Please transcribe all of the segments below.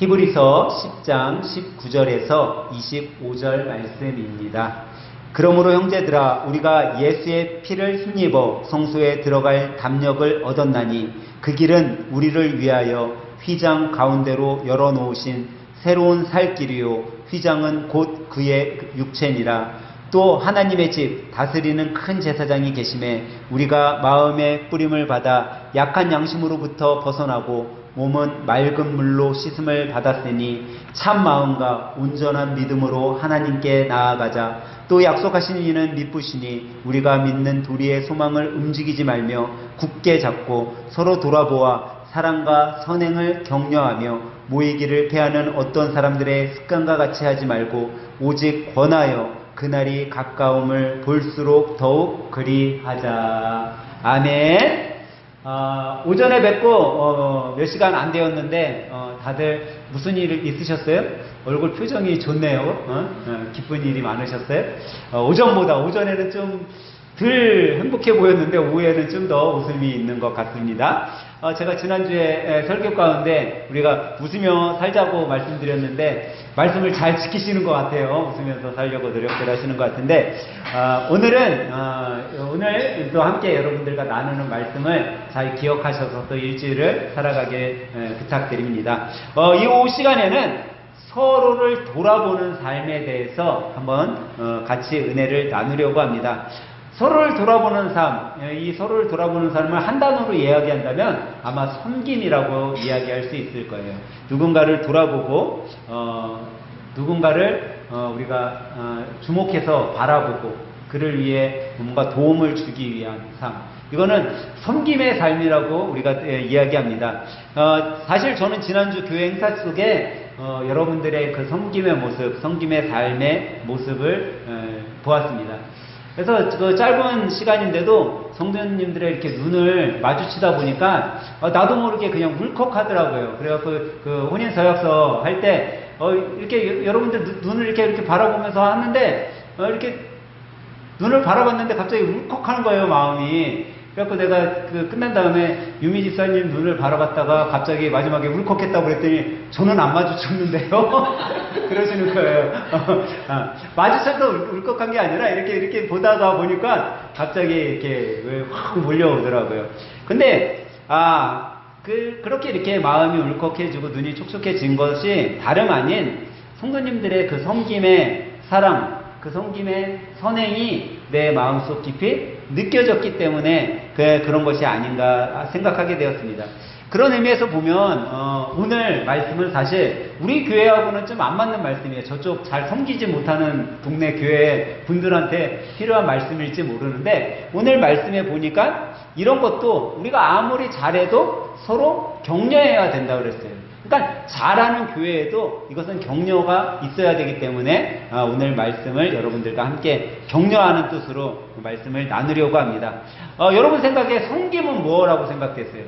히브리서 10장 19절에서 25절 말씀입니다. 그러므로 형제들아 우리가 예수의 피를 힘입어 성소에 들어갈 담력을 얻었나니 그 길은 우리를 위하여 휘장 가운데로 열어놓으신 새로운 살 길이요 휘장은 곧 그의 육체니라. 또 하나님의 집 다스리는 큰 제사장이 계심에 우리가 마음의 뿌림을 받아 약한 양심으로부터 벗어나고 몸은 맑은 물로 씻음을 받았으니 참 마음과 온전한 믿음으로 하나님께 나아가자. 또 약속하신 이는 미쁘시니 우리가 믿는 도리의 소망을 움직이지 말며 굳게 잡고 서로 돌아보아 사랑과 선행을 격려하며 모이기를 패하는 어떤 사람들의 습관과 같이 하지 말고 오직 권하여 그날이 가까움을 볼수록 더욱 그리하자. 아멘. 오전에 뵙고 몇 시간 안 되었는데 다들 무슨 일 있으셨어요? 얼굴 표정이 좋네요. 기쁜 일이 많으셨어요? 오전에는 좀 덜 행복해 보였는데 오후에는 좀 더 웃음이 있는 것 같습니다. 제가 지난주에 설교 가운데 우리가 웃으며 살자고 말씀드렸는데 말씀을 잘 지키시는 것 같아요. 웃으면서 살려고 노력들 하시는 것 같은데 오늘 또 함께 여러분들과 나누는 말씀을 잘 기억하셔서 또 일주일을 살아가게 부탁드립니다. 이 오후 시간에는 서로를 돌아보는 삶에 대해서 한번 같이 은혜를 나누려고 합니다. 서로를 돌아보는 삶, 이 서로를 돌아보는 삶을 한 단어로 이야기한다면 아마 섬김이라고 이야기할 수 있을 거예요. 누군가를 돌아보고 누군가를 우리가 주목해서 바라보고 그를 위해 뭔가 도움을 주기 위한 삶, 이거는 섬김의 삶이라고 우리가 이야기합니다. 사실 저는 지난주 교회 행사 속에 여러분들의 그 섬김의 모습, 섬김의 삶의 모습을 보았습니다. 그래서 그 짧은 시간인데도 성도님들의 이렇게 눈을 마주치다 보니까 나도 모르게 그냥 울컥하더라고요. 그래갖고 그 혼인 서약서 할 때 이렇게 여러분들 눈을 이렇게 바라보면서 하는데 이렇게 눈을 바라봤는데 갑자기 울컥하는 거예요, 마음이. 그래갖고 내가 끝난 다음에 유미 집사님 눈을 바라봤다가 갑자기 마지막에 울컥했다고 그랬더니 저는 안 마주쳤는데요. 그러시는 거예요. 마주쳐서 울컥한 게 아니라 이렇게 보다가 보니까 갑자기 이렇게 확 몰려오더라고요. 근데 그렇게 이렇게 마음이 울컥해지고 눈이 촉촉해진 것이 다름 아닌 성도님들의 그 섬김의 사랑, 그 섬김의 선행이 내 마음속 깊이 느껴졌기 때문에 그런 것이 아닌가 생각하게 되었습니다. 그런 의미에서 보면 오늘 말씀은 사실 우리 교회하고는 좀 안 맞는 말씀이에요. 저쪽 잘 섬기지 못하는 동네 교회 분들한테 필요한 말씀일지 모르는데 오늘 말씀에 보니까 이런 것도 우리가 아무리 잘해도 서로 격려해야 된다고 그랬어요. 그러니까 잘하는 교회에도 이것은 격려가 있어야 되기 때문에 오늘 말씀을 여러분들과 함께 격려하는 뜻으로 말씀을 나누려고 합니다. 여러분 생각에 섬김은 뭐라고 생각되세요?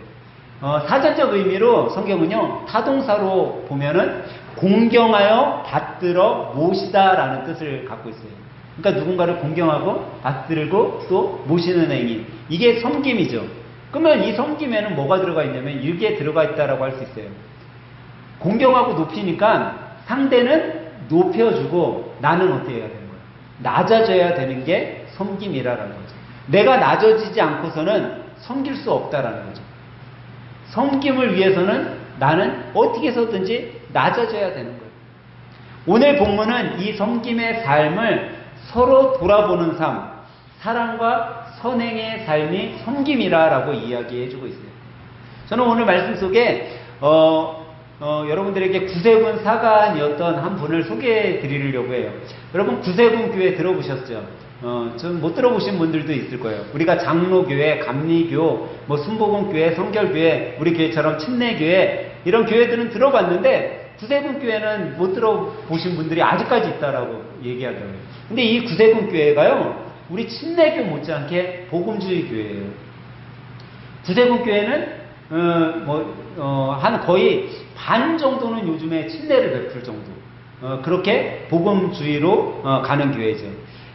사전적 의미로 성경은요 타동사로 보면은 공경하여 받들어 모시다라는 뜻을 갖고 있어요. 그러니까 누군가를 공경하고 받들고 또 모시는 행위, 이게 섬김이죠. 그러면 이 섬김에는 뭐가 들어가 있냐면 이게 들어가 있다라고 할 수 있어요. 공경하고 높이니까 상대는 높여주고 나는 어떻게 해야 되는 거예요? 낮아져야 되는 게 섬김이라는 거죠. 내가 낮아지지 않고서는 섬길 수 없다라는 거죠. 섬김을 위해서는 나는 어떻게 해서든지 낮아져야 되는 거예요. 오늘 본문은 이 섬김의 삶을 서로 돌아보는 삶, 사랑과 선행의 삶이 섬김이라고 이야기해주고 있어요. 저는 오늘 말씀 속에 여러분들에게 구세군 사관이었던 한 분을 소개해 드리려고 해요. 여러분 구세군 교회 들어보셨죠? 좀 못 들어보신 분들도 있을 거예요. 우리가 장로교회, 감리교, 순복음교회, 성결교회, 우리 교회처럼 침례교회 이런 교회들은 들어봤는데 구세군 교회는 못 들어보신 분들이 아직까지 있다라고 얘기하더라고요. 근데 이 구세군 교회가요, 우리 침례교 못지않게 복음주의 교회예요. 구세군 교회는 한 거의 반 정도는 요즘에 침례를 베풀 정도, 그렇게 복음주의로 가는 교회죠.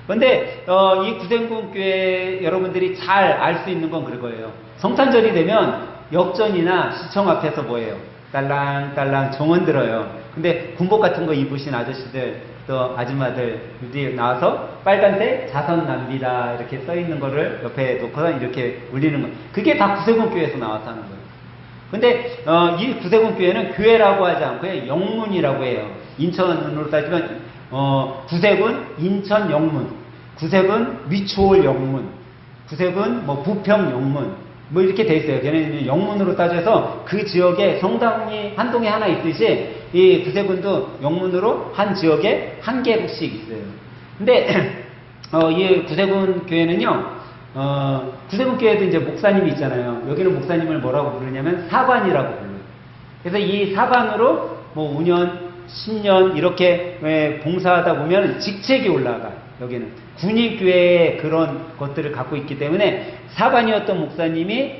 그런데 이 구세군 교회 여러분들이 잘 알 수 있는 건 그거예요. 성탄절이 되면 역전이나 시청 앞에서 뭐예요? 딸랑딸랑 정원 들어요. 근데 군복 같은 거 입으신 아저씨들 또 아줌마들이 나와서 빨간색 자선 낭비다 이렇게 써 있는 거를 옆에 놓고 이렇게 울리는 거. 그게 다 구세군 교회에서 나와서 하는 거예요. 근데 이 구세군 교회는 교회라고 하지 않고요, 영문이라고 해요. 인천으로 따지면 구세군 인천 영문, 구세군 위초월 영문, 구세군 뭐 부평 영문 뭐 이렇게 돼 있어요. 걔네는 영문으로 따져서 그 지역에 성당이 한 동에 하나 있듯이 이 구세군도 영문으로 한 지역에 한 개씩 있어요. 근데 이 구세군 교회는요, 구세군 교회도 이제 목사님이 있잖아요. 여기는 목사님을 뭐라고 부르냐면 사관이라고 불러요. 그래서 이 사관으로 뭐 5년, 10년 이렇게 봉사하다 보면 직책이 올라가. 여기는 군인교회의 그런 것들을 갖고 있기 때문에 사관이었던 목사님이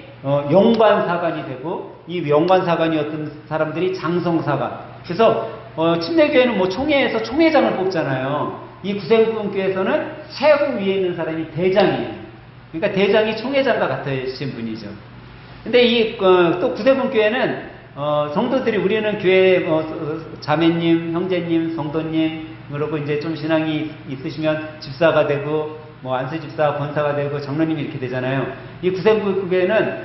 영관 사관이 되고, 이 영관 사관이었던 사람들이 장성 사관. 그래서 침례교회는 뭐 총회에서 총회장을 뽑잖아요. 이 구세군 교회에서는 최고 위에 있는 사람이 대장이에요. 그러니까 대장이 총회장과 같으신 분이죠. 근데 이 또 구세군 교회는 성도들이, 우리는 교회 자매님, 형제님, 성도님, 그리고 이제 좀 신앙이 있으시면 집사가 되고, 뭐 안수 집사, 권사가 되고, 장로님이 이렇게 되잖아요. 이 구세군 교회는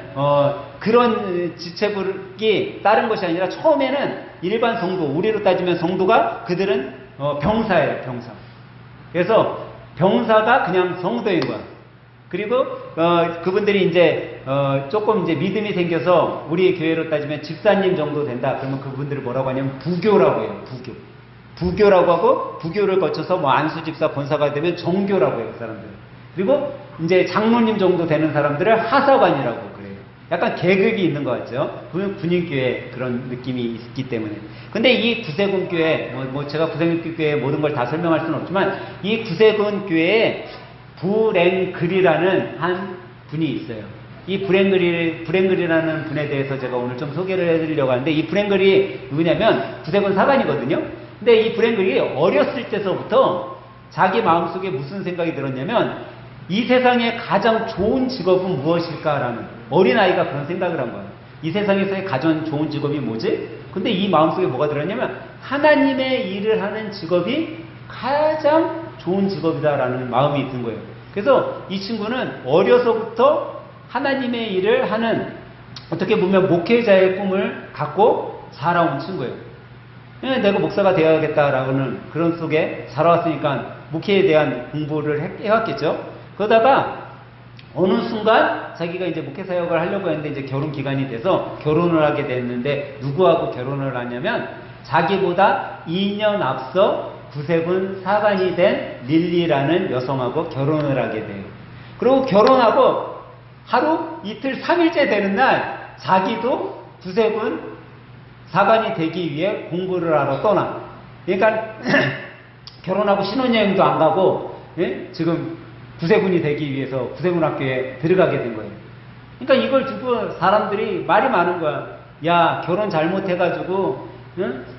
그런 지체불이 다른 것이 아니라 처음에는 일반 성도, 우리로 따지면 성도가, 그들은 병사예요, 병사. 그래서 병사가 그냥 성도인 거야. 그리고 그분들이 이제 조금 이제 믿음이 생겨서 우리 교회로 따지면 집사님 정도 된다. 그러면 그분들을 뭐라고 하냐면 부교라고 해요. 부교라고 하고, 부교를 거쳐서 뭐 안수 집사 권사가 되면 정교라고 해요, 그 사람들. 그리고 이제 장로님 정도 되는 사람들을 하사관이라고 그래요. 약간 계급이 있는 것 같죠. 군인교회 그런 느낌이 있기 때문에. 근데 이 구세군 교회, 뭐 제가 구세군 교회의 모든 걸 다 설명할 수는 없지만, 이 구세군 교회에 불앵글이라는 한 분이 있어요. 이 불앵글이라는 분에 대해서 제가 오늘 좀 소개를 해드리려고 하는데, 이 불앵글이 누구냐면 구세군 사관이거든요. 근데 이 불앵글이 어렸을 때서부터 자기 마음속에 무슨 생각이 들었냐면, 이 세상에 가장 좋은 직업은 무엇일까라는, 어린아이가 그런 생각을 한 거예요. 이 세상에서의 가장 좋은 직업이 뭐지? 근데 이 마음속에 뭐가 들었냐면, 하나님의 일을 하는 직업이 가장 좋은 직업이다라는 마음이 든 거예요. 그래서 이 친구는 어려서부터 하나님의 일을 하는, 어떻게 보면 목회자의 꿈을 갖고 살아온 친구예요. 내가 목사가 되어야겠다라는 그런 속에 살아왔으니까 목회에 대한 공부를 해왔겠죠. 그러다가 어느 순간 자기가 이제 목회 사역을 하려고 했는데, 이제 결혼 기간이 돼서 결혼을 하게 됐는데, 누구하고 결혼을 하냐면 자기보다 2년 앞서 구세군 사관이 된 릴리라는 여성하고 결혼을 하게 돼요. 그리고 결혼하고 하루, 이틀, 3일째 되는 날 자기도 구세군 사관이 되기 위해 공부를 하러 떠나. 그러니까 결혼하고 신혼여행도 안 가고, 예? 지금 구세군이 되기 위해서 구세군 학교에 들어가게 된 거예요. 그러니까 이걸 두고 사람들이 말이 많은 거야. 야, 결혼 잘못해가지고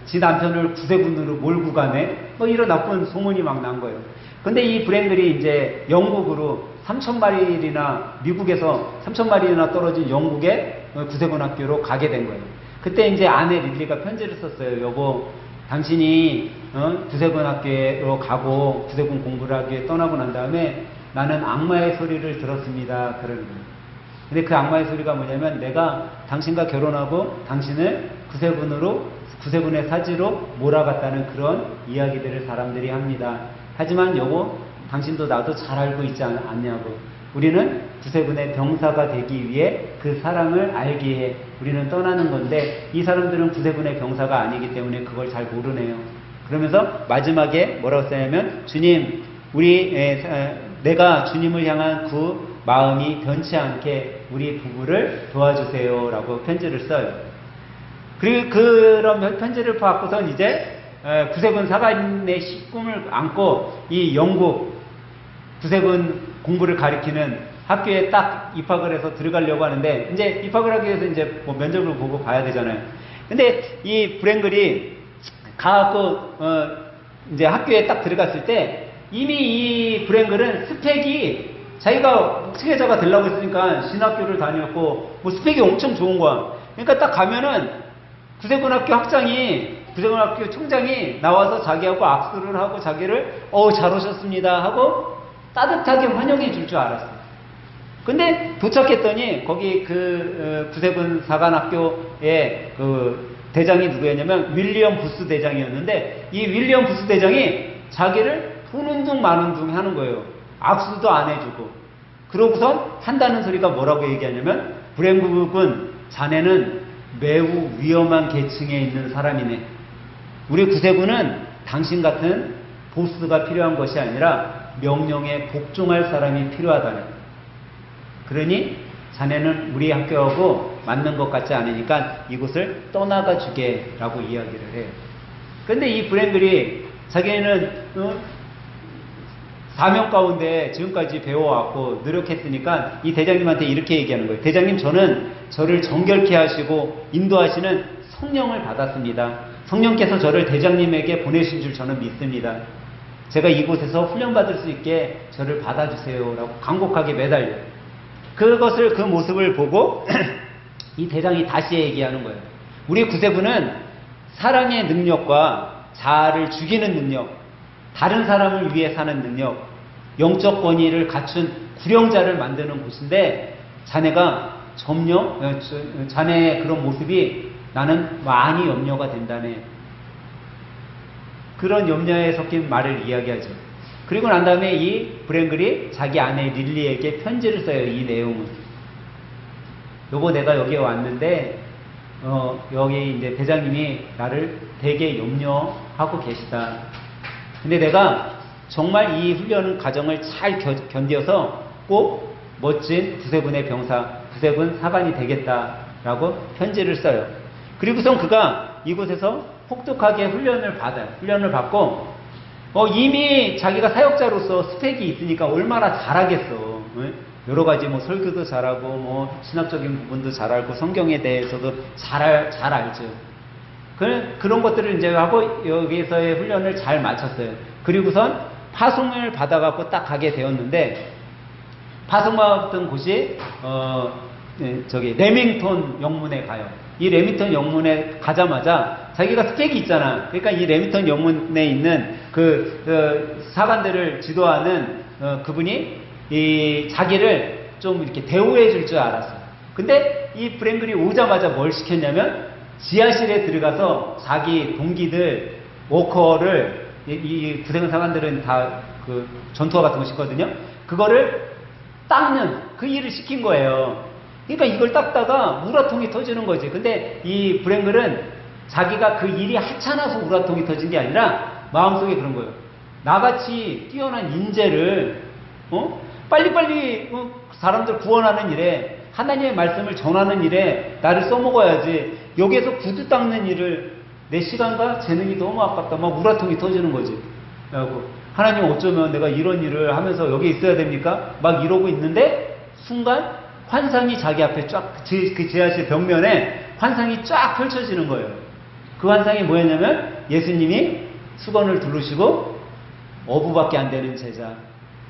지 남편을 구세군으로 몰고 가네? 뭐 이런 나쁜 소문이 막 난 거예요. 근데 이 불앵글이 이제 영국으로 3,000마일이나, 미국에서 3,000마일이나 떨어진 영국의 구세군 학교로 가게 된 거예요. 그때 이제 아내 릴리가 편지를 썼어요. 여보, 당신이 구세군 학교로 가고 구세군 공부를 하기 위해 떠나고 난 다음에 나는 악마의 소리를 들었습니다. 그러는 거예요. 근데 그 악마의 소리가 뭐냐면, 내가 당신과 결혼하고 당신을 구세군의 사지로 몰아갔다는 그런 이야기들을 사람들이 합니다. 하지만 여보, 당신도 나도 잘 알고 있지 않냐고. 우리는 구세군의 병사가 되기 위해 그 사랑을 알기에 우리는 떠나는 건데, 이 사람들은 구세군의 병사가 아니기 때문에 그걸 잘 모르네요. 그러면서 마지막에 뭐라고 써냐면, 주님, 내가 주님을 향한 그 마음이 변치 않게 우리 부부를 도와주세요 라고 편지를 써요. 그리고 그런 편지를 받고선 이제 구세군 사관의 꿈을 안고 이 영국 구세군 공부를 가리키는 학교에 딱 입학을 해서 들어가려고 하는데, 이제 입학을 하기 위해서 이제 뭐 면접을 보고 봐야 되잖아요. 근데 이 불앵글이 가갖고 이제 학교에 딱 들어갔을 때, 이미 이 불앵글은 스펙이, 자기가 목회자가 되려고 했으니까 신학교를 다녔고 뭐 스펙이 엄청 좋은 거야. 그러니까 딱 가면은 구세군학교 총장이 나와서 자기하고 악수를 하고 자기를 잘 오셨습니다 하고 따뜻하게 환영해 줄 줄 알았어요. 근데 도착했더니 거기 구세군 사관학교의 그 대장이 누구였냐면 윌리엄 부스 대장이었는데, 이 윌리엄 부스 대장이 자기를 보는 둥 마는 둥 하는 거예요. 악수도 안 해주고. 그러고선 한다는 소리가 뭐라고 얘기하냐면, 브랭국은 자네는 매우 위험한 계층에 있는 사람이네. 우리 구세군은 당신 같은 보스가 필요한 것이 아니라 명령에 복종할 사람이 필요하다네. 그러니 자네는 우리 학교하고 맞는 것 같지 않으니까 이곳을 떠나가 주게 라고 이야기를 해요. 근데 이 브랭글이 자기는 사명 가운데 지금까지 배워왔고 노력했으니까 이 대장님한테 이렇게 얘기하는 거예요. 대장님, 저는 저를 정결케 하시고 인도하시는 성령을 받았습니다. 성령께서 저를 대장님에게 보내신 줄 저는 믿습니다. 제가 이곳에서 훈련받을 수 있게 저를 받아주세요 라고 간곡하게 매달려요. 그 모습을 보고 이 대장이 다시 얘기하는 거예요. 우리 구세군은 사랑의 능력과 자아를 죽이는 능력, 다른 사람을 위해 사는 능력, 영적 권위를 갖춘 구령자를 만드는 곳인데, 자네의 그런 모습이 나는 많이 염려가 된다네. 그런 염려에 섞인 말을 이야기하죠. 그리고 난 다음에 이 브랭글이 자기 아내 릴리에게 편지를 써요. 이 내용은. 여보, 내가 여기에 왔는데, 여기 이제 대장님이 나를 되게 염려하고 계시다. 근데 내가 정말 이 훈련 과정을 잘 견뎌서 꼭 멋진 구세군의 병사, 구세군 사관이 되겠다라고 편지를 써요. 그리고선 그가 이곳에서 혹독하게 훈련을 받아요. 훈련을 받고, 이미 자기가 사역자로서 스펙이 있으니까 얼마나 잘하겠어. 여러 가지 설교도 잘하고, 신학적인 부분도 잘 알고, 성경에 대해서도 잘 알죠. 그런 것들을 이제 하고 여기서의 훈련을 잘 마쳤어요. 그리고선 파송을 받아갖고 딱 가게 되었는데, 파송받던 곳이, 레밍턴 영문에 가요. 이 레밍턴 영문에 가자마자 자기가 스펙이 있잖아. 그러니까 이 레밍턴 영문에 있는 사관들을 지도하는 그분이 자기를 좀 이렇게 대우해 줄 줄 알았어요. 근데 이 브랭글이 오자마자 뭘 시켰냐면, 지하실에 들어가서 자기 동기들, 워커를, 이 구세군 사관들은 다 전투화 같은 거 시거든요. 그거를 닦는 그 일을 시킨 거예요. 그러니까 이걸 닦다가 우라통이 터지는 거지. 근데 이 브랭글은 자기가 그 일이 하찮아서 우라통이 터진 게 아니라 마음속에 그런 거예요. 나같이 뛰어난 인재를 빨리빨리 사람들 구원하는 일에, 하나님의 말씀을 전하는 일에 나를 써먹어야지, 여기에서 구두 닦는 일을 내 시간과 재능이 너무 아깝다. 막 우라통이 터지는 거지. 하나님, 어쩌면 내가 이런 일을 하면서 여기 있어야 됩니까? 막 이러고 있는데 순간 환상이 자기 앞에 쫙, 그 지하실 벽면에 환상이 쫙 펼쳐지는 거예요. 그 환상이 뭐였냐면, 예수님이 수건을 두르시고 어부밖에 안 되는 제자,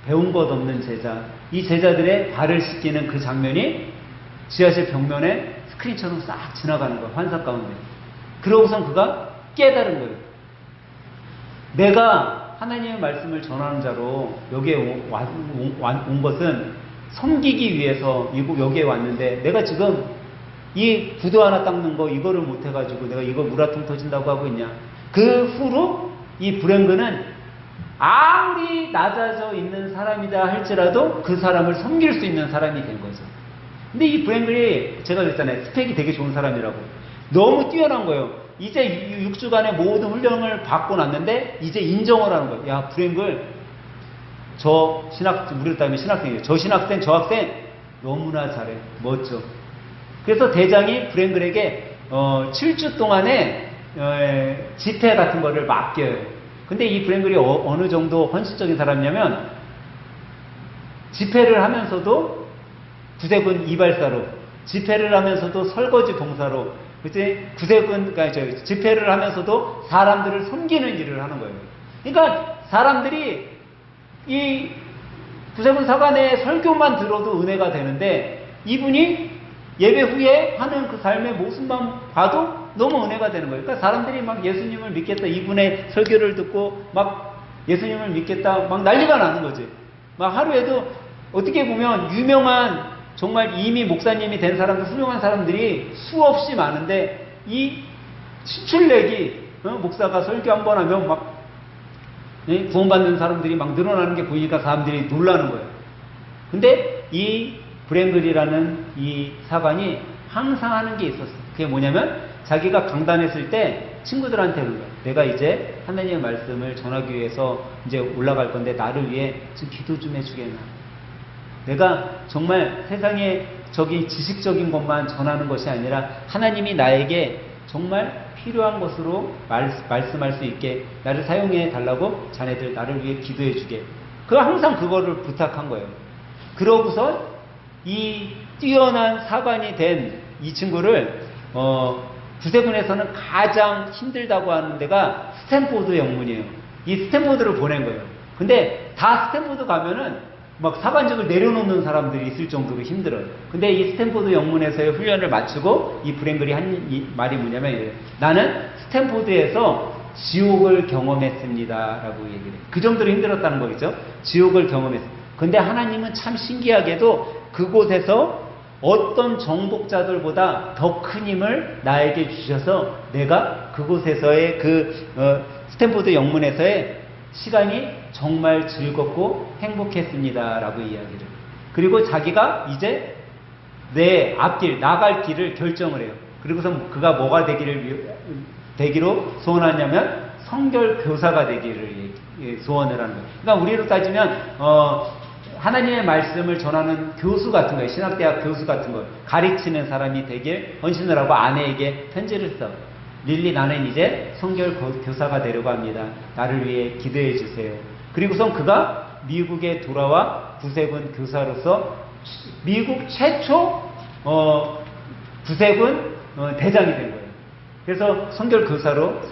배운 것 없는 제자, 이 제자들의 발을 씻기는 그 장면이 지하실 벽면에 스크린처럼 싹 지나가는 거예요. 환상 가운데. 그러고선 그가 깨달은 거예요. 내가 하나님의 말씀을 전하는 자로 여기에 온 것은 섬기기 위해서 여기에 왔는데, 내가 지금 이 구두 하나 닦는 거 이거를 못해가지고 내가 이거 우라통 터진다고 하고 있냐. 그 후로 이 브랭글은 아무리 낮아져 있는 사람이다 할지라도 그 사람을 섬길 수 있는 사람이 된 거죠. 근데 이 브랭글이, 제가 그랬잖아요, 스펙이 되게 좋은 사람이라고. 너무 뛰어난 거예요. 이제 6주간의 모든 훈련을 받고 났는데 이제 인정을 하는 거예요. 야, 브랭글, 우리 딸이 신학생이에요. 저 학생 너무나 잘해. 멋져. 그래서 대장이 브랭글에게 7주 동안의 집회 같은 거를 맡겨요. 근데 이 브랭글이 어느 정도 헌신적인 사람이냐면, 집회를 하면서도 구세군 이발사로, 집회를 하면서도 설거지 봉사로, 그러니까 집회를 하면서도 사람들을 섬기는 일을 하는 거예요. 그러니까 사람들이 이 구세군 사관의 설교만 들어도 은혜가 되는데, 이분이 예배 후에 하는 그 삶의 모습만 봐도 너무 은혜가 되는 거예요. 그러니까 사람들이 막 예수님을 믿겠다, 이분의 설교를 듣고 막 예수님을 믿겠다, 막 난리가 나는 거지. 막 하루에도 어떻게 보면 유명한 정말 이미 목사님이 된 사람들, 훌륭한 사람들이 수없이 많은데 이 신출내기 목사가 설교 한 번 하면 막 구원받는 사람들이 막 늘어나는 게 보이니까 사람들이 놀라는 거예요. 근데 이 브랭글이라는 이 사관이 항상 하는 게 있었어. 그게 뭐냐면 자기가 강단했을 때 친구들한테 그런 거야. 내가 이제 하나님의 말씀을 전하기 위해서 이제 올라갈 건데 나를 위해 좀 기도 좀 해주겠나. 내가 정말 세상에 저기 지식적인 것만 전하는 것이 아니라 하나님이 나에게 정말 필요한 것으로 말씀할 수 있게 나를 사용해 달라고 자네들 나를 위해 기도해 주게. 항상 그거를 부탁한 거예요. 그러고서 이 뛰어난 사관이 된 이 친구를 구세군에서는 가장 힘들다고 하는 데가 스탠포드 영문이에요. 이 스탠포드를 보낸 거예요. 근데 다 스탠포드 가면은 막 사관직을 내려놓는 사람들이 있을 정도로 힘들어요. 근데 이 스탠포드 영문에서의 훈련을 마치고 이 브랭글이 한 이 말이 뭐냐면 이래요. 나는 스탠포드에서 지옥을 경험했습니다 라고 얘기를 해요. 그 정도로 힘들었다는 거겠죠. 지옥을 경험했습니다. 근데 하나님은 참 신기하게도 그곳에서 어떤 정복자들보다 더 큰 힘을 나에게 주셔서 내가 그곳에서의 스탠포드 영문에서의 시간이 정말 즐겁고 행복했습니다 라고 이야기를. 그리고 자기가 이제 내 앞길, 나갈 길을 결정을 해요. 그리고서 그가 뭐가 되기로 소원하냐면 성결교사가 되기를 소원을 하는 거예요. 그러니까 우리로 따지면 하나님의 말씀을 전하는 교수 같은 거예요. 신학대학 교수 같은 거. 가르치는 사람이 되길 헌신을 하고 아내에게 편지를 써. 릴리, 나는 이제 성결교사가 되려고 합니다. 나를 위해 기도해 주세요. 그리고선 그가 미국에 돌아와 구세군 교사로서 미국 최초 구세군 대장이 된 거예요. 그래서 성결교사로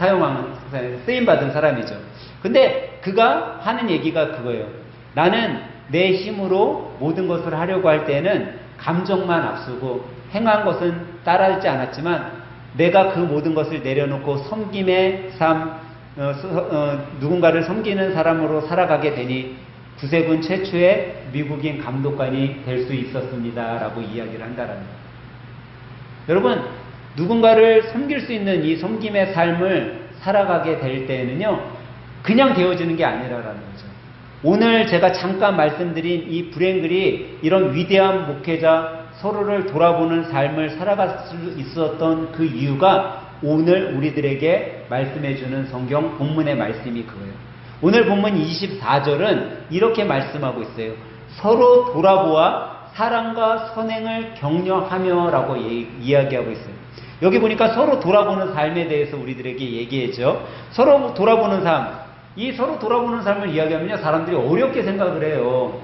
쓰임받은 사람이죠. 근데 그가 하는 얘기가 그거예요. 나는 내 힘으로 모든 것을 하려고 할 때는 감정만 앞서고 행한 것은 따라하지 않았지만 내가 그 모든 것을 내려놓고 섬김의 삶, 누군가를 섬기는 사람으로 살아가게 되니 구세군 최초의 미국인 감독관이 될 수 있었습니다 라고 이야기를 한다라는 거예요. 여러분, 누군가를 섬길 수 있는 이 섬김의 삶을 살아가게 될 때에는요, 그냥 되어지는 게 아니라라는 거죠. 오늘 제가 잠깐 말씀드린 이 브랭글이 이런 위대한 목회자, 서로를 돌아보는 삶을 살아갈 수 있었던 그 이유가 오늘 우리들에게 말씀해주는 성경 본문의 말씀이 그거예요. 오늘 본문 24절은 이렇게 말씀하고 있어요. 서로 돌아보아 사랑과 선행을 격려하며 라고 이야기하고 있어요. 여기 보니까 서로 돌아보는 삶에 대해서 우리들에게 얘기해죠. 서로 돌아보는 삶. 이 서로 돌아보는 삶을 이야기하면요, 사람들이 어렵게 생각을 해요.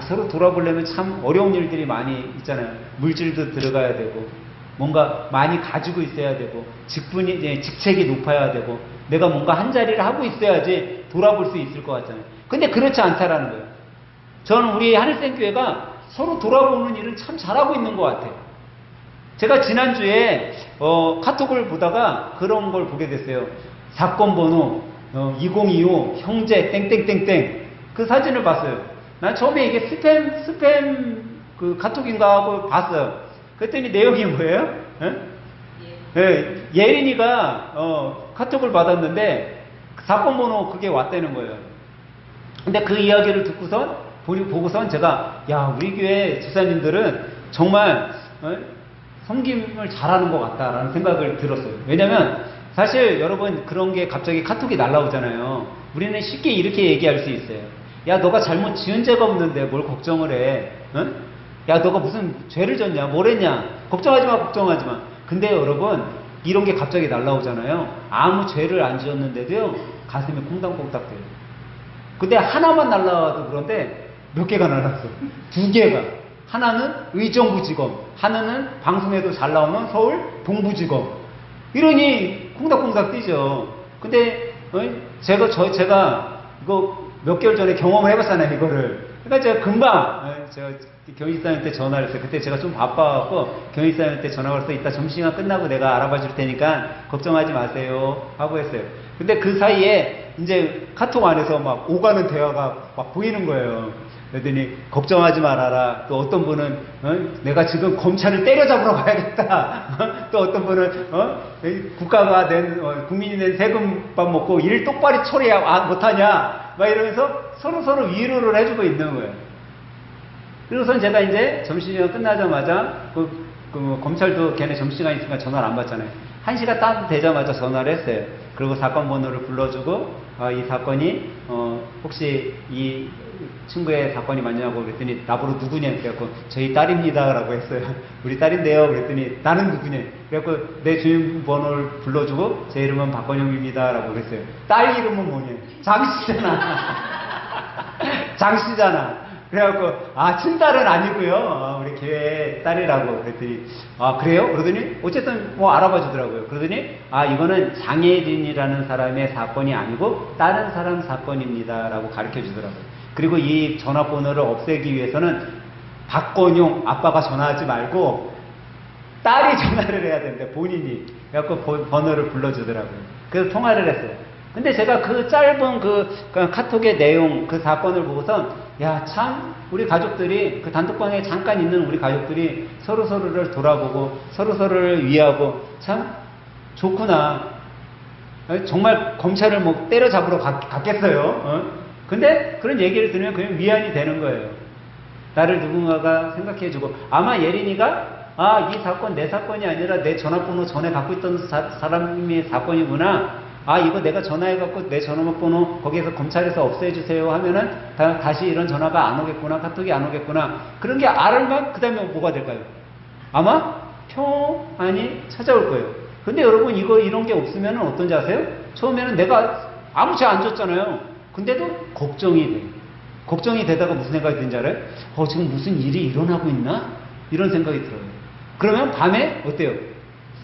서로 돌아보려면 참 어려운 일들이 많이 있잖아요. 물질도 들어가야 되고, 뭔가 많이 가지고 있어야 되고, 직책이 높아야 되고, 내가 뭔가 한 자리를 하고 있어야지 돌아볼 수 있을 것 같잖아요. 근데 그렇지 않다라는 거예요. 저는 우리 하늘생교회가 서로 돌아보는 일은 참 잘하고 있는 것 같아요. 제가 지난주에 카톡을 보다가 그런 걸 보게 됐어요. 사건 번호 2025 형제 땡땡땡땡 그 사진을 봤어요. 난 처음에 이게 스팸 그 카톡인가 하고 봤어요. 그랬더니 내용이 뭐예요? 예린이가 카톡을 받았는데 사건 번호 그게 왔다는 거예요. 근데 그 이야기를 보고선 제가 우리 교회 집사님들은 정말 섬김을 잘하는 것 같다라는 생각을 들었어요. 왜냐면 사실 여러분 그런 게 갑자기 카톡이 날라오잖아요. 우리는 쉽게 이렇게 얘기할 수 있어요. 야, 너가 잘못 지은 죄가 없는데 뭘 걱정을 해? 응? 야, 너가 무슨 죄를 졌냐? 뭘 했냐? 걱정하지 마, 걱정하지 마. 근데 여러분 이런 게 갑자기 날라오잖아요. 아무 죄를 안 지었는데도요 가슴이 콩닥콩닥 돼요. 근데 하나만 날라와도 그런데 몇 개가 날라왔어? 2개가. 하나는 의정부지검, 하나는 방송에도 잘 나오는 서울 동부지검. 이러니 콩닥콩닥 뛰죠. 근데 제가 이거 몇 개월 전에 경험을 해봤잖아요. 이거를 그러니까 제가 금방, 제가 경위사님한테 전화를 했어요. 그때 제가 좀 바빠갖고 경위사님한테 전화를 해서 이따 점심시간 끝나고 내가 알아봐 줄 테니까 걱정하지 마세요 하고 했어요. 근데 그 사이에 이제 카톡 안에서 막 오가는 대화가 막 보이는 거예요. 그랬더니 걱정하지 말아라. 또 어떤 분은 내가 지금 검찰을 때려잡으러 가야겠다. 또 어떤 분은 국가가 낸 국민이 낸 세금밥 먹고 일 똑바로 못하냐 막 이러면서 서로 위로를 해주고 있는 거예요. 그래서 제가 이제 점심시간 끝나자마자 검찰도 걔네 점심시간 있으니까 전화를 안 받잖아요. 1시가 딱 되자마자 전화를 했어요. 그리고 사건 번호를 불러주고 이 사건이 혹시 이 친구의 사건이 맞냐고 그랬더니 나보고 누구냐 그래갖고 저희 딸입니다 라고 했어요. 우리 딸인데요 그랬더니 나는 누구냐 그래갖고 내 주민번호를 불러주고 제 이름은 박건영입니다 라고 그랬어요. 딸 이름은 뭐냐 장씨잖아. 장씨잖아. 그래갖고 친딸은 아니고요 우리 교회 딸이라고 그랬더니 그래요? 그러더니 어쨌든 뭐 알아봐 주더라고요. 그러더니 이거는 장혜진이라는 사람의 사건이 아니고 다른 사람 사건입니다 라고 가르쳐 주더라고요. 그리고 이 전화번호를 없애기 위해서는 박건용 아빠가 전화하지 말고 딸이 전화를 해야 되는데 본인이 그래갖고 번호를 불러주더라고요. 그래서 통화를 했어요. 근데 제가 그 짧은 그 카톡의 내용, 그 사건을 보고선 야, 참 우리 가족들이 그 단톡방에 잠깐 있는 우리 가족들이 서로를 돌아보고 서로를 위하고 참 좋구나. 정말 검찰을 뭐 때려잡으러 갔겠어요. 근데 그런 얘기를 들으면 그냥 위안이 되는 거예요. 나를 누군가가 생각해주고 아마 예린이가 이 사건 내 사건이 아니라 내 전화번호 전에 갖고 있던 사람의 사건이구나. 이거 내가 전화해갖고 내 전화번호 거기에서 검찰에서 없애주세요 하면은 다시 이런 전화가 안 오겠구나, 카톡이 안 오겠구나. 그런 게 알면 그 다음에 뭐가 될까요? 아마 평안이 찾아올 거예요. 근데 여러분 이런 게 없으면 어떤지 아세요? 처음에는 내가 아무 죄 안 졌잖아요. 근데도 걱정이 돼요. 걱정이 되다가 무슨 생각이 드는지 알아요? 지금 무슨 일이 일어나고 있나? 이런 생각이 들어요. 그러면 밤에 어때요?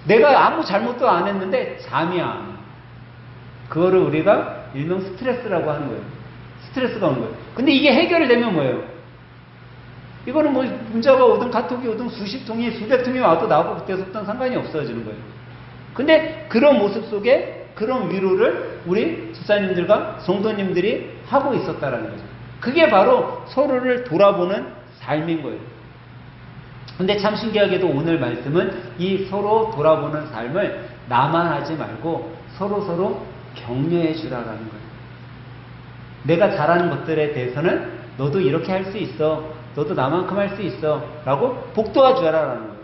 내가 아무 잘못도 안 했는데 잠이 안 와요. 그거를 우리가 일명 스트레스라고 하는 거예요. 스트레스가 오는 거예요. 근데 이게 해결되면 뭐예요? 이거는 뭐 문자가 오든 카톡이 오든 수십 통이 수백 통이 와도 나하고 그때부터는 상관이 없어지는 거예요. 근데 그런 모습 속에 그런 위로를 우리 집사님들과 성도님들이 하고 있었다라는 거죠. 그게 바로 서로를 돌아보는 삶인 거예요. 근데 참 신기하게도 오늘 말씀은 이 서로 돌아보는 삶을 나만 하지 말고 서로 격려해 주라라는 거예요. 내가 잘하는 것들에 대해서는 너도 이렇게 할 수 있어. 너도 나만큼 할 수 있어. 라고 복도와 주라라는 거예요.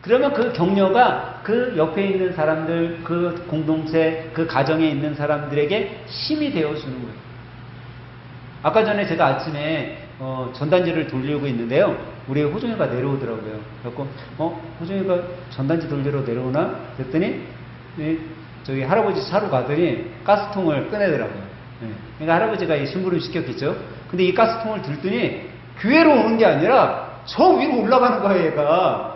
그러면 그 격려가 그 옆에 있는 사람들, 그 공동체, 그 가정에 있는 사람들에게 힘이 되어주는 거예요. 아까 전에 제가 아침에 전단지를 돌리고 있는데요. 우리 호중이가 내려오더라고요. 그래서 호중이가 전단지 돌리러 내려오나? 그랬더니 저기 할아버지 차로 가더니 가스통을 꺼내더라고요. 그러니까 할아버지가 이 심부름 시켰겠죠. 근데 이 가스통을 들더니 교회로 오는 게 아니라 저 위로 올라가는 거예요, 얘가.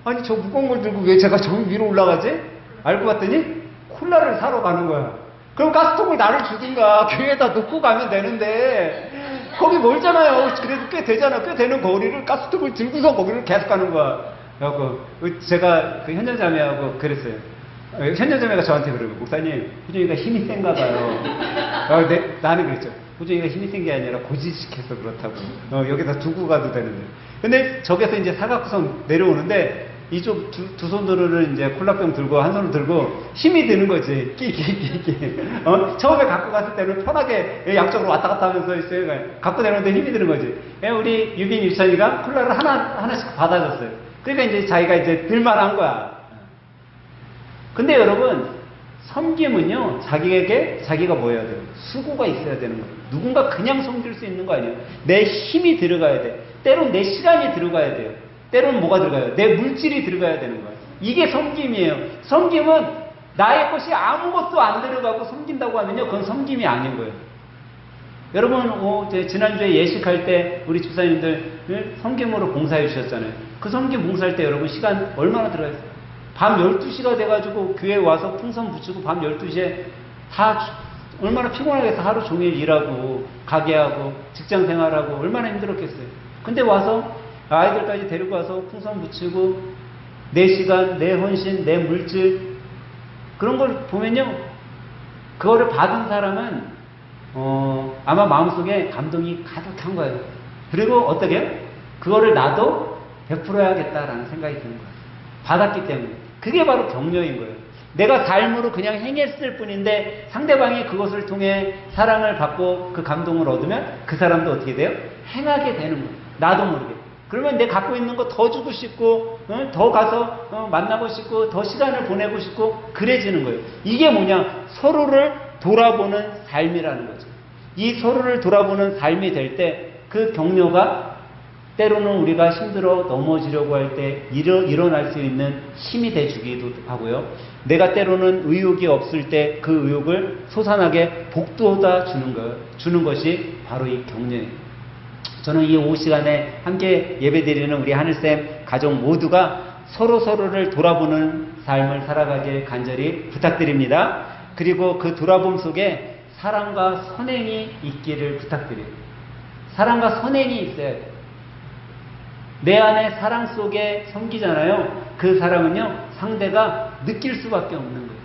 아니 저 무거운 걸 들고 왜 제가 저 위로 올라가지? 알고 봤더니 콜라를 사러 가는 거야. 그럼 가스통을 나를 주든가 교회에다 놓고 가면 되는데 거기 멀잖아요. 그래도 꽤 되잖아. 꽤 되는 거리를 가스통을 들고서 거기를 계속 가는 거야. 그래갖고 제가 그 현장자매하고 그랬어요. 현장자매가 저한테 그러고 목사님 호중이가 힘이 센가 봐요. 나는 그랬죠. 호중이가 힘이 센 게 아니라 고지식해서 그렇다고. 여기다 두고 가도 되는데. 근데 저기서 이제 사각구성 내려오는데 이쪽 두 손으로는 이제 콜라병 들고 한 손을 들고 힘이 드는 거지. 끼. 처음에 갖고 갔을 때는 편하게 양쪽으로 왔다 갔다 하면서 있어요. 갖고 내려오는데 힘이 드는 거지. 우리 유빈 유찬이가 콜라를 하나씩 받아줬어요. 그러니까 이제 자기가 이제 들만한 거야. 근데 여러분, 섬김은요, 자기에게 자기가 뭐 해야 돼요? 수고가 있어야 되는 거예요. 누군가 그냥 섬길 수 있는 거 아니에요. 내 힘이 들어가야 돼. 때론 내 시간이 들어가야 돼요. 때로는 뭐가 들어가요? 내 물질이 들어가야 되는 거예요. 이게 섬김이에요. 섬김은 나의 것이 아무것도 안 들어가고 섬긴다고 하면요, 그건 섬김이 아닌 거예요. 여러분, 지난주에 예식할 때 우리 집사님들 섬김으로 봉사해 주셨잖아요. 그 섬김 봉사할 때 여러분 시간 얼마나 들어갔어요? 밤 12시가 돼가지고 교회 와서 풍선 붙이고 밤 12시에 다 얼마나 피곤하겠어. 하루 종일 일하고 가게하고 직장 생활하고 얼마나 힘들었겠어요. 근데 와서 아이들까지 데리고 와서 풍선 붙이고 내 시간, 내 헌신, 내 물질 그런 걸 보면요, 그거를 받은 사람은 아마 마음속에 감동이 가득한 거예요. 그리고 어떻게 해요? 그거를 나도 베풀어야겠다라는 생각이 드는 거예요. 받았기 때문에. 그게 바로 격려인 거예요. 내가 삶으로 그냥 행했을 뿐인데 상대방이 그것을 통해 사랑을 받고 그 감동을 얻으면 그 사람도 어떻게 돼요? 행하게 되는 거예요. 나도 모르게. 그러면 내 갖고 있는 거 더 주고 싶고 더 가서 만나고 싶고 더 시간을 보내고 싶고 그래지는 거예요. 이게 뭐냐? 서로를 돌아보는 삶이라는 거죠. 이 서로를 돌아보는 삶이 될 때 그 격려가 때로는 우리가 힘들어 넘어지려고 할 때 일어날 수 있는 힘이 돼주기도 하고요. 내가 때로는 의욕이 없을 때 그 의욕을 솟아나게 복돋아 주는 것이 바로 이 격려예요. 저는 이 오후 시간에 함께 예배드리는 우리 하늘쌤 가족 모두가 서로를 돌아보는 삶을 살아가길 간절히 부탁드립니다. 그리고 그 돌아봄 속에 사랑과 선행이 있기를 부탁드려요. 사랑과 선행이 있어야 돼요. 내 안에 사랑 속에 섬기잖아요. 그 사랑은요, 상대가 느낄 수밖에 없는 거예요.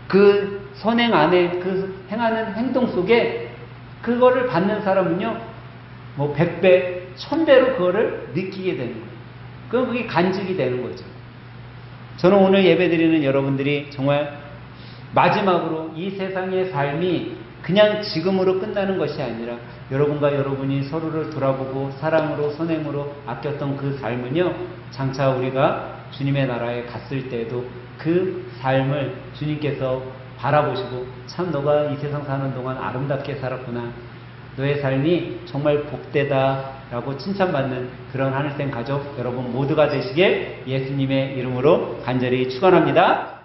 그 선행 안에, 그 행하는 행동 속에 그거를 받는 사람은요, 뭐 100배, 1000배로 그거를 느끼게 되는 거예요. 그럼 그게 간직이 되는 거죠. 저는 오늘 예배드리는 여러분들이 정말 마지막으로 이 세상의 삶이 그냥 지금으로 끝나는 것이 아니라 여러분과 여러분이 서로를 돌아보고 사랑으로 선행으로 아꼈던 그 삶은요, 장차 우리가 주님의 나라에 갔을 때에도 그 삶을 주님께서 바라보시고 참 너가 이 세상 사는 동안 아름답게 살았구나, 너의 삶이 정말 복되다 라고 칭찬받는 그런 하늘샘 가족 여러분 모두가 되시길 예수님의 이름으로 간절히 축원합니다.